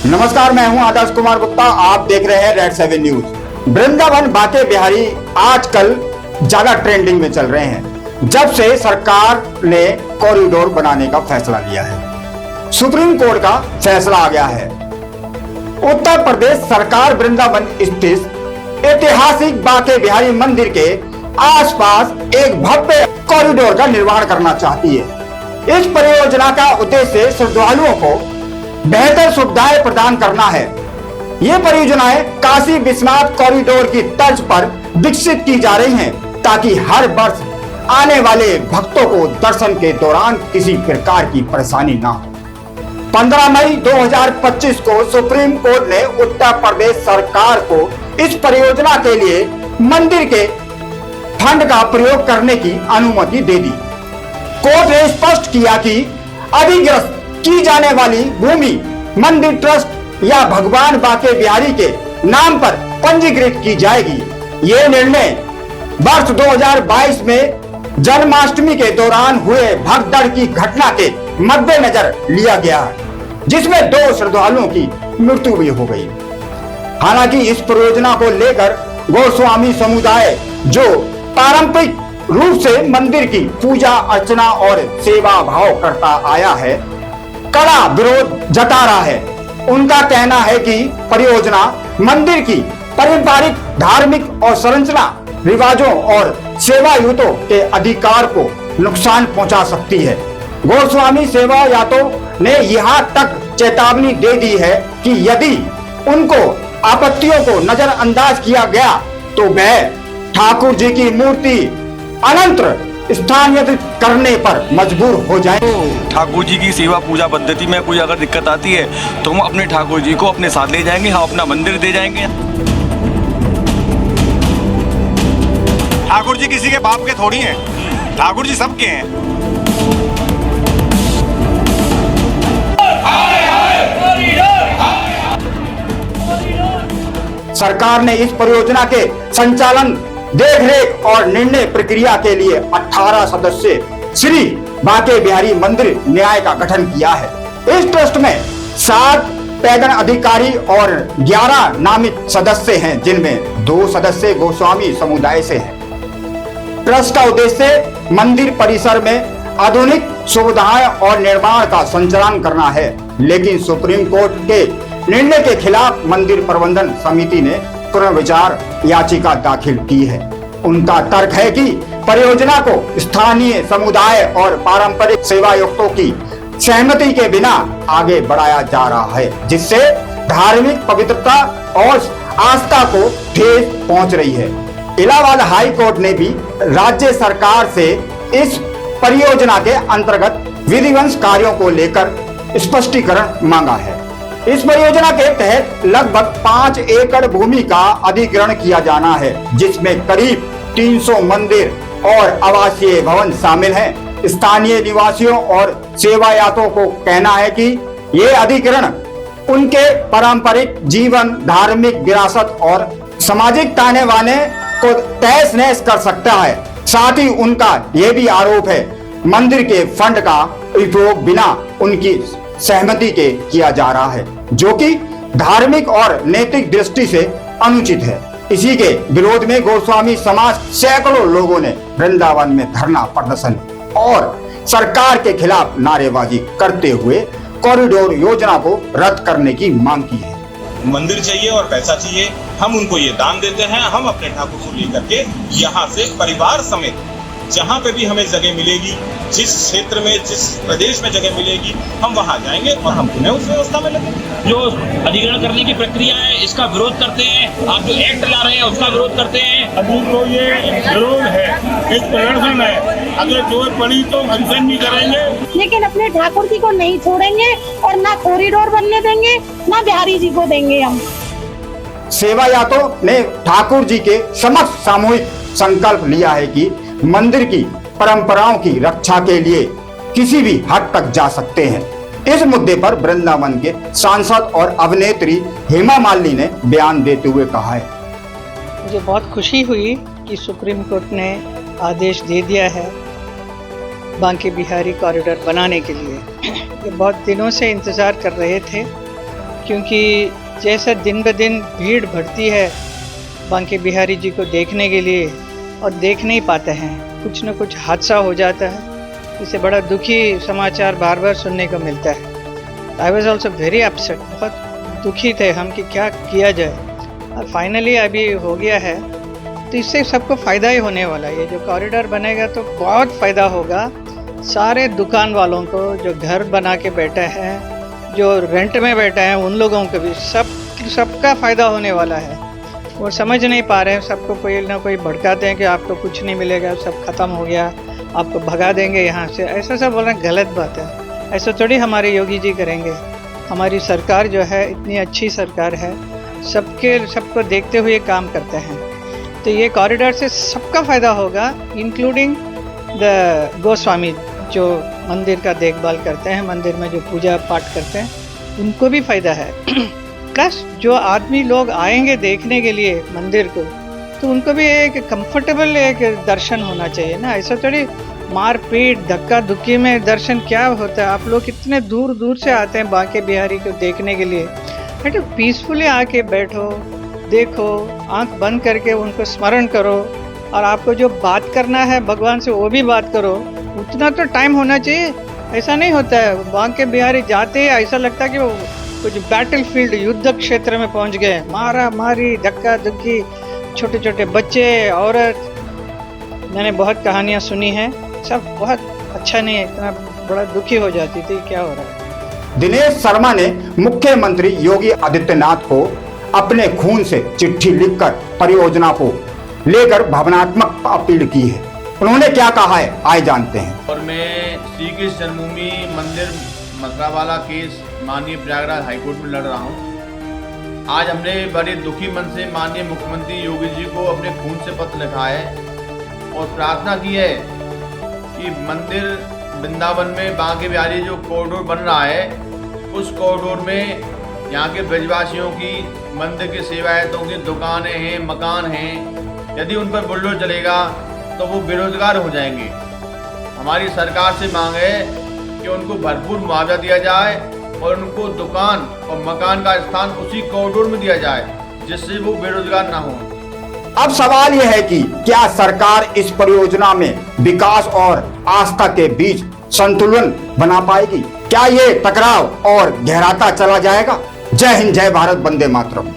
नमस्कार, मैं हूं आदर्श कुमार गुप्ता। आप देख रहे हैं रेड 7 न्यूज। वृंदावन बांके बिहारी आजकल ज्यादा ट्रेंडिंग में चल रहे हैं जब से सरकार ने कॉरिडोर बनाने का फैसला लिया है। सुप्रीम कोर्ट का फैसला आ गया है। उत्तर प्रदेश सरकार वृंदावन स्थित ऐतिहासिक बांके बिहारी मंदिर के आसपास एक भव्य कॉरिडोर का निर्माण करना चाहती है। इस परियोजना का उद्देश्य श्रद्धालुओं को बेहतर सुविधाएं प्रदान करना है। ये परियोजनाएं काशी विश्वनाथ कॉरिडोर की तर्ज पर विकसित की जा रही हैं ताकि हर वर्ष आने वाले भक्तों को दर्शन के दौरान किसी प्रकार की परेशानी ना हो। 15 मई 2025 को सुप्रीम कोर्ट ने उत्तर प्रदेश सरकार को इस परियोजना के लिए मंदिर के फंड का प्रयोग करने की अनुमति दे दी। कोर्ट ने स्पष्ट किया कि अधिग्रस्त की जाने वाली भूमि मंदिर ट्रस्ट या भगवान बांके बिहारी के नाम पर पंजीकृत की जाएगी। ये निर्णय वर्ष 2022 में जन्माष्टमी के दौरान हुए भगदड़ की घटना के मद्देनजर लिया गया है, जिसमें 2 श्रद्धालुओं की मृत्यु भी हो गई। हालांकि इस परियोजना को लेकर गोस्वामी समुदाय, जो पारंपरिक रूप से मंदिर की पूजा अर्चना और सेवा भाव करता आया है, कड़ा विरोध जता रहा है। उनका कहना है कि परियोजना मंदिर की पारंपरिक धार्मिक और संरचना रिवाजों और सेवायुतों के अधिकार को नुकसान पहुंचा सकती है। गोस्वामी सेवायतों ने यहाँ तक चेतावनी दे दी है कि यदि उनको आपत्तियों को नजरअंदाज किया गया तो वह ठाकुर जी की मूर्ति अनंतर स्थानांतरित करने पर मजबूर हो जाए। ठाकुर जी की सेवा पूजा पद्धति में कोई अगर दिक्कत आती है तो हम अपने ठाकुर जी को अपने साथ ले जाएंगे, हम अपना मंदिर दे जाएंगे। ठाकुर जी किसी के बाप के थोड़ी हैं, ठाकुर जी सबके हैं। सरकार ने इस परियोजना के संचालन, देखरेख और निर्णय प्रक्रिया के लिए 18 सदस्य श्री बांके बिहारी मंदिर न्याय का गठन किया है। इस ट्रस्ट में 7 पैगण अधिकारी और 11 नामित सदस्य हैं, जिनमें 2 सदस्य गोस्वामी समुदाय से हैं। ट्रस्ट का उद्देश्य मंदिर परिसर में आधुनिक सुविधाएं और निर्माण का संचालन करना है, लेकिन सुप्रीम कोर्ट के निर्णय के खिलाफ मंदिर प्रबंधन समिति ने पुनर्विचार याचिका दाखिल की है। उनका तर्क है कि परियोजना को स्थानीय समुदाय और पारंपरिक सेवायुक्तों की सहमति के बिना आगे बढ़ाया जा रहा है, जिससे धार्मिक पवित्रता और आस्था को ठेस पहुंच रही है। इलाहाबाद हाई कोर्ट ने भी राज्य सरकार से इस परियोजना के अंतर्गत विधिवंश कार्यों को लेकर स्पष्टीकरण मांगा है। इस परियोजना के तहत लगभग 5 एकड़ भूमि का अधिग्रहण किया जाना है, जिसमें करीब 300 मंदिर और आवासीय भवन शामिल हैं। स्थानीय निवासियों और सेवायतों को कहना है कि ये अधिग्रहण उनके पारंपरिक जीवन, धार्मिक विरासत और सामाजिक ताने बाने को तहस नहस कर सकता है। साथ ही उनका यह भी आरोप है मंदिर के फंड का उपयोग बिना उनकी सहमति के किया जा रहा है, जो कि धार्मिक और नैतिक दृष्टि से अनुचित है। इसी के विरोध में गोस्वामी समाज सैकड़ों लोगों ने वृंदावन में धरना प्रदर्शन और सरकार के खिलाफ नारेबाजी करते हुए कॉरिडोर योजना को रद्द करने की मांग की है। मंदिर चाहिए और पैसा चाहिए, हम उनको ये दान देते हैं। हम अपने ठाकुर को लेकर के यहाँ से परिवार समेत जहाँ पे भी हमें जगह मिलेगी, जिस क्षेत्र में, जिस प्रदेश में जगह मिलेगी, हम वहाँ जाएंगे और हम पुनः उस व्यवस्था में लगेंगे। जो अधिग्रहण करने की प्रक्रिया है, इसका विरोध करते हैं। आप जो एक्ट ला रहे हैं उसका विरोध करते हैं। अभी तो ये विरोध है, एक प्रदर्शन है। अगर जोर पड़ी तो अनशन भी करेंगे, लेकिन अपने ठाकुर जी को नहीं छोड़ेंगे और ना कॉरिडोर बनने देंगे, ना बिहारी जी को देंगे। हम सेवायतों ने ठाकुर जी के समक्ष सामूहिक संकल्प लिया है कि मंदिर की परंपराओं की रक्षा के लिए किसी भी हद तक जा सकते हैं। इस मुद्दे पर वृंदावन के सांसद और अभिनेत्री हेमा मालिनी ने बयान देते हुए कहा है, मुझे बहुत खुशी हुई कि सुप्रीम कोर्ट ने आदेश दे दिया है बांके बिहारी कॉरिडोर बनाने के लिए। ये बहुत दिनों से इंतज़ार कर रहे थे क्योंकि जैसे दिन ब दिन भीड़ बढ़ती है बांके बिहारी जी को देखने के लिए और देख नहीं पाते हैं, कुछ न कुछ हादसा हो जाता है, इससे बड़ा दुखी समाचार बार बार सुनने को मिलता है। I was also very upset, बहुत दुखी थे हम कि क्या किया जाए, और फाइनली अभी हो गया है, तो इससे सबको फ़ायदा ही होने वाला है। ये जो कॉरिडोर बनेगा तो बहुत फ़ायदा होगा सारे दुकान वालों को, जो घर बना के बैठे हैं, जो रेंट में बैठे हैं, उन लोगों को भी सबका फ़ायदा होने वाला है। वो समझ नहीं पा रहे हैं, सबको कोई ना कोई भड़काते हैं कि आपको कुछ नहीं मिलेगा, सब खत्म हो गया, आपको भगा देंगे यहाँ से, ऐसा सब बोलना गलत बात है। ऐसा थोड़ी हमारे योगी जी करेंगे। हमारी सरकार जो है इतनी अच्छी सरकार है, सबको देखते हुए काम करते हैं, तो ये कॉरिडोर से सबका फ़ायदा होगा, इंक्लूडिंग द गोस्वामी जो मंदिर का देखभाल करते हैं, मंदिर में जो पूजा पाठ करते हैं, उनको भी फ़ायदा है। प्लस जो आदमी लोग आएंगे देखने के लिए मंदिर को, तो उनको भी एक कंफर्टेबल एक दर्शन होना चाहिए ना। ऐसा थोड़ी मारपीट धक्का धुक्की में दर्शन क्या होता है। आप लोग कितने दूर दूर से आते हैं बांके बिहारी को देखने के लिए, बेटा पीसफुली आके बैठो, देखो, आंख बंद करके उनको स्मरण करो, और आपको जो बात करना है भगवान से वो भी बात करो, उतना तो टाइम होना चाहिए। ऐसा नहीं होता है, बांके बिहारी जाते ही ऐसा लगता है कि वो कुछ बैटल फील्ड युद्ध क्षेत्र में पहुंच गए, मारा मारी धक्का धुक्की, छोटे छोटे बच्चे, औरत, मैंने बहुत कहानियां सुनी हैं, सब बहुत अच्छा नहीं है, इतना बड़ा दुखी हो जाती थी क्या हो रहा है। दिनेश शर्मा ने मुख्यमंत्री योगी आदित्यनाथ को अपने खून से चिट्ठी लिखकर परियोजना को लेकर भावनात्मक अपील की है। उन्होंने क्या कहा है, आइए जानते हैं। और मैं श्री कृष्ण जन्मभूमि मंदिर मथुरावाला केस माननीय प्रयागराज हाईकोर्ट में लड़ रहा हूँ। आज हमने बड़े दुखी मन से माननीय मुख्यमंत्री योगी जी को अपने खून से पत्र लिखा है और प्रार्थना की है कि मंदिर वृंदावन में बांके बिहारी जो कॉरिडोर बन रहा है, उस कॉरिडोर में यहाँ के ब्रजवासियों की, मंदिर के सेवायतों की दुकानें हैं, मकान हैं, यदि उन पर बुलडोजर चलेगा तो वो बेरोजगार हो जाएंगे। हमारी सरकार से मांग है कि उनको भरपूर मुआवजा दिया जाए और उनको दुकान और मकान का स्थान उसी कॉरिडोर में दिया जाए, जिससे वो बेरोजगार ना हो। अब सवाल यह है कि क्या सरकार इस परियोजना में विकास और आस्था के बीच संतुलन बना पाएगी? क्या ये टकराव और गहराता चला जाएगा? जय हिंद, जय भारत, वंदे मातरम।